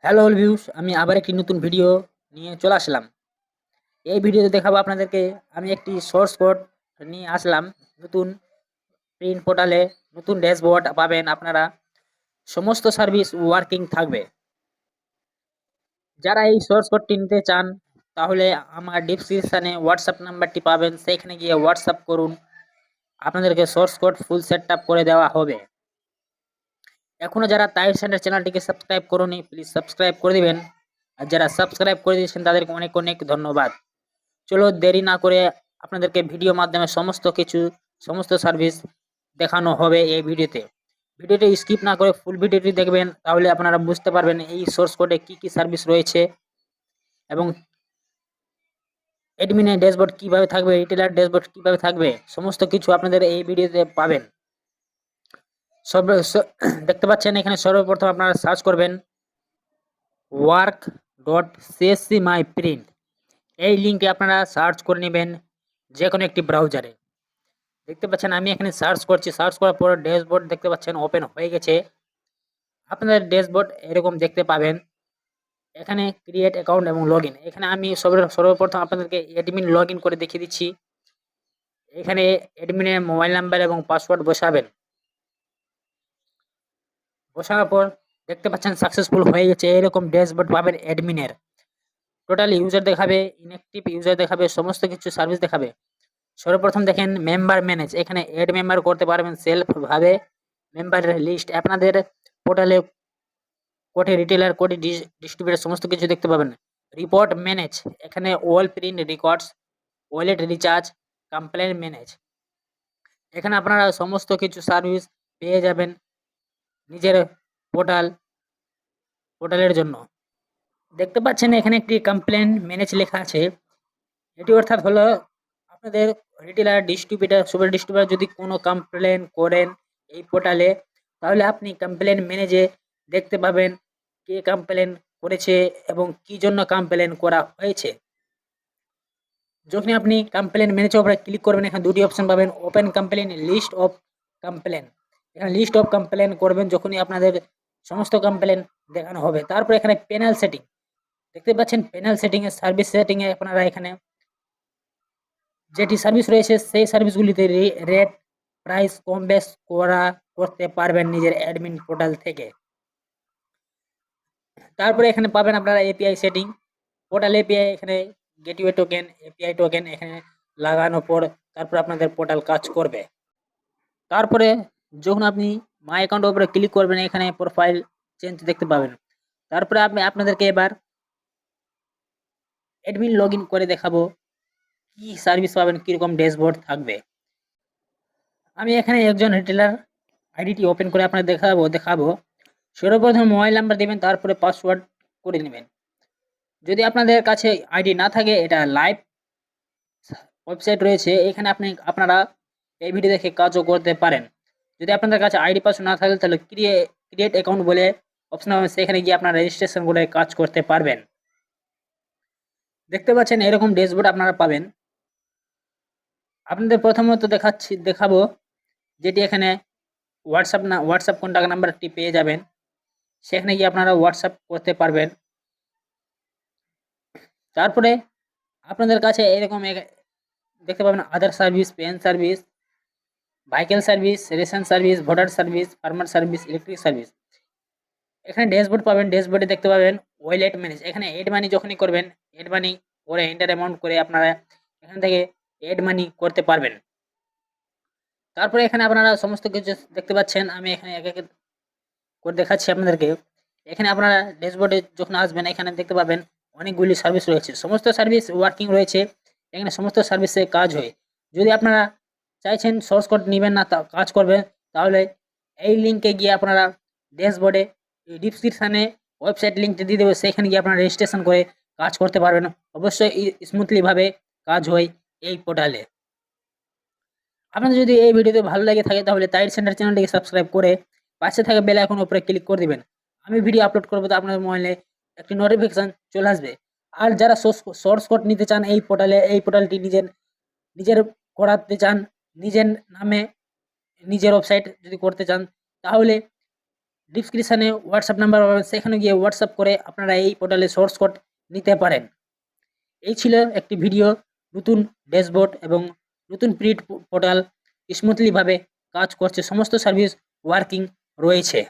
Hello all views, আমি আবার একটি নতুন ভিডিও নিয়ে চলে আসলাম। এই ভিডিওতে দেখাবো আপনাদেরকে আমি একটি সোর্স কোড নিয়ে আসলাম। নতুন প্রিন্ট পোর্টালে নতুন ড্যাশবোর্ড পাবেন আপনারা। সমস্ত সার্ভিস ওয়ার্কিং থাকবে। যারা এই সোর্স কোডটি নিতে চান তাহলে আমার ডিসক্রিপশানে হোয়াটসঅ্যাপ নাম্বারটি পাবেন, সেখানে গিয়ে হোয়াটসঅ্যাপ করুন। আপনাদেরকে সোর্স কোড ফুল সেটআপ করে দেওয়া হবে। এখনো যারা তাইর সেন্টার চ্যানেলটিকে সাবস্ক্রাইব করুনি, প্লিজ সাবস্ক্রাইব করে দিবেন। আর যারা সাবস্ক্রাইব করে দিয়েছেন তাদেরকে অনেক অনেক ধন্যবাদ। চলো দেরি না করে আপনাদেরকে ভিডিও মাধ্যমে সমস্ত সার্ভিস দেখানো হবে এই ভিডিওতে। ভিডিওটি স্কিপ না করে ফুল ভিডিওটি দেখবেন, তাহলে আপনারা বুঝতে পারবেন এই সোর্স কোডে কি কি সার্ভিস রয়েছে এবং অ্যাডমিনের ড্যাশবোর্ড কিভাবে থাকবে, রিটেলার ড্যাশবোর্ড কিভাবে থাকবে, সমস্ত কিছু আপনাদের এই ভিডিওতে পাবেন। দেখতে পাচ্ছেন এখানে সর্বপ্রথম আপনারা সার্চ করবেন work.csc/my_print। এই লিঙ্কে আপনারা সার্চ করে নেবেন যে কোনো একটি ব্রাউজারে। দেখতে পাচ্ছেন আমি এখানে সার্চ করছি, সার্চ করার পর ড্যাশবোর্ড দেখতে পাচ্ছেন ওপেন হয়ে গেছে। আপনাদের ড্যাশবোর্ড এরকম দেখতে পাবেন। এখানে ক্রিয়েট অ্যাকাউন্ট এবং লগইন, এখানে আমি সর্বপ্রথম আপনাদেরকে অ্যাডমিন লগইন করে দেখিয়ে দিচ্ছি। এখানে অ্যাডমিনের মোবাইল নাম্বার এবং পাসওয়ার্ড বসাবেন। বসানোর পর দেখতে পাচ্ছেন সাকসেসফুল হয়ে গেছে। এরকম ড্যাশবোর্ড পাবেন অ্যাডমিনের। টোটাল ইউজার দেখাবে, ইনঅ্যাক্টিভ ইউজার দেখাবে, সমস্ত কিছু সার্ভিস দেখাবে। সর্বপ্রথম দেখেন মেম্বার ম্যানেজ, এখানে এড মেম্বার করতে পারবেন সেলফ ভাবে। মেম্বারের লিস্ট আপনাদের পোর্টালে কোটি রিটেলার, কোটি ডিস্ট্রিবিউটর সমস্ত কিছু দেখতে পাবেন। রিপোর্ট ম্যানেজ, এখানে all print records, wallet recharge, complain manage, এখানে আপনারা সমস্ত কিছু সার্ভিস পেয়ে যাবেন নিজের পোর্টালের জন্য। দেখতে পাচ্ছেন এখানে একটি কমপ্লেন ম্যানেজ লেখা আছে। এটি অর্থাৎ হলো আপনাদের রিটেলার, ডিস্ট্রিবিউটর, সুপার ডিস্ট্রিবিউটর যদি কোনো কমপ্লেন করেন এই পোর্টালে, তাহলে আপনি কমপ্লেন ম্যানেজে দেখতে পাবেন কে কমপ্লেন করেছে এবং কি জন্য কমপ্লেন করা হয়েছে। যখন আপনি কমপ্লেন ম্যানেজের উপরে ক্লিক করবেন, এখানে দুটি অপশন পাবেন, open complain, list of complain. এখানে লিস্ট অফ কমপ্লেন করবেন যখনই আপনাদের সমস্ত কমপ্লেন দেখানো হবে। তারপর এখানে প্যানেল সেটিং, দেখতে পাচ্ছেন প্যানেল সেটিংয়ে, সার্ভিস সেটিংয়ে আপনারা এখানে যেটি সার্ভিস রয়েছে সেই সার্ভিসগুলিতে রেট প্রাইস কম বেশ করতে পারবেন নিজের অ্যাডমিন পোর্টাল থেকে। তারপরে এখানে পাবেন আপনারা এপিআই সেটিং, পোর্টাল এপিআই, এখানে গেটওয়ে টোকেন, এপিআই টোকেন এখানে লাগানোর পর তারপর আপনাদের পোর্টাল কাজ করবে। তারপরে যখন আপনি মাই অ্যাকাউন্টের উপরে ক্লিক করবেন, এখানে প্রোফাইল চেঞ্জ দেখতে পাবেন। তারপরে আপনাদেরকে এবার অ্যাডমিন লগইন করে দেখাবো কি সার্ভিস পাবেন, কিরকম ড্যাশবোর্ড থাকবে। আমি এখানে একজন রিটেলার আইডিটি ওপেন করে আপনাদের দেখাবো। সর্বপ্রথম মোবাইল নাম্বার দেবেন, তারপরে পাসওয়ার্ড করে নেবেন। যদি আপনাদের কাছে আইডি না থাকে, এটা লাইভ ওয়েবসাইট রয়েছে, এখানে আপনারা এই ভিডিও দেখে কাজও করতে পারেন। যদি আপনাদের কাছে আইডি পাসওয়ার্ড না থাকে তাহলে ক্রিয়েট অ্যাকাউন্ট বলে অপশন হবে, সেখানে গিয়ে আপনারা রেজিস্ট্রেশন করে কাজ করতে পারবেন। দেখতে পাচ্ছেন এরকম ড্যাশবোর্ড আপনারা পাবেন। আপনাদের প্রথমত দেখাবো যেটি এখানে হোয়াটসঅ্যাপ কন্ট্যাক্ট নাম্বারটি পেয়ে যাবেন, সেখানে গিয়ে আপনারা হোয়াটসঅ্যাপ করতে পারবেন। তারপরে আপনাদের কাছে এরকম দেখতে পাবেন Aadhaar service, PAN service, vehicle service, ration service, voter service, farmer service, electric service. এখানে ড্যাশবোর্ড পাবেন, ড্যাশবোর্ডে দেখতে পাবেন ওয়ালেট ম্যানেজ, এখানে এড মানি যখনই করবেন, এড মানি করে এন্টার অ্যামাউন্ট করে আপনারা এখান থেকে এড মানি করতে পারবেন। তারপরে এখানে আপনারা সমস্ত কিছু দেখতে পাচ্ছেন, আমি এখানে এক এক করে দেখাচ্ছি আপনাদেরকে। এখানে আপনারা ড্যাশবোর্ডে যখন আসবেন, এখানে দেখতে পাবেন অনেকগুলি সার্ভিস রয়েছে, সমস্ত সার্ভিস ওয়ার্কিং রয়েছে, এখানে সমস্ত সার্ভিসে কাজ হয়। যদি আপনারা চাইছেন সোর্স কোড নেবেন না, কাজ করবেন, তাহলে এই লিঙ্কে গিয়ে আপনারা ড্যাশবোর্ডে ডিসক্রিপশানে ওয়েবসাইট লিঙ্কটি দিয়ে দেবে, সেখানে গিয়ে আপনারা রেজিস্ট্রেশন করে কাজ করতে পারবেন। অবশ্যই স্মুথলিভাবে কাজ হয় এই পোর্টালে। আপনাদের যদি এই ভিডিওতে ভালো লাগে থাকে তাহলে তাইর সেন্টার চ্যানেলটিকে সাবস্ক্রাইব করে পাশে থাকা বেল আইকনের উপরে ক্লিক করে দিবেন। আমি ভিডিও আপলোড করবো তো আপনাদের মোবাইলে একটি নোটিফিকেশন চলে আসবে। আর যারা সোর্স কোড নিতে চান এই পোর্টালটি নিজের করাতে চান, নিজের নামে নিজের ওয়েবসাইট যদি করতে চান, তাহলে ডিসক্রিপশানে হোয়াটসঅ্যাপ নাম্বার পাবেন, সেখানে গিয়ে হোয়াটসঅ্যাপ করে আপনারা এই পোর্টালে সোর্স কোড নিতে পারেন। এই ছিল একটি ভিডিও, নতুন ড্যাশবোর্ড এবং নতুন প্রিন্ট পোর্টাল স্মুথলিভাবে কাজ করছে, সমস্ত সার্ভিস ওয়ার্কিং রয়েছে।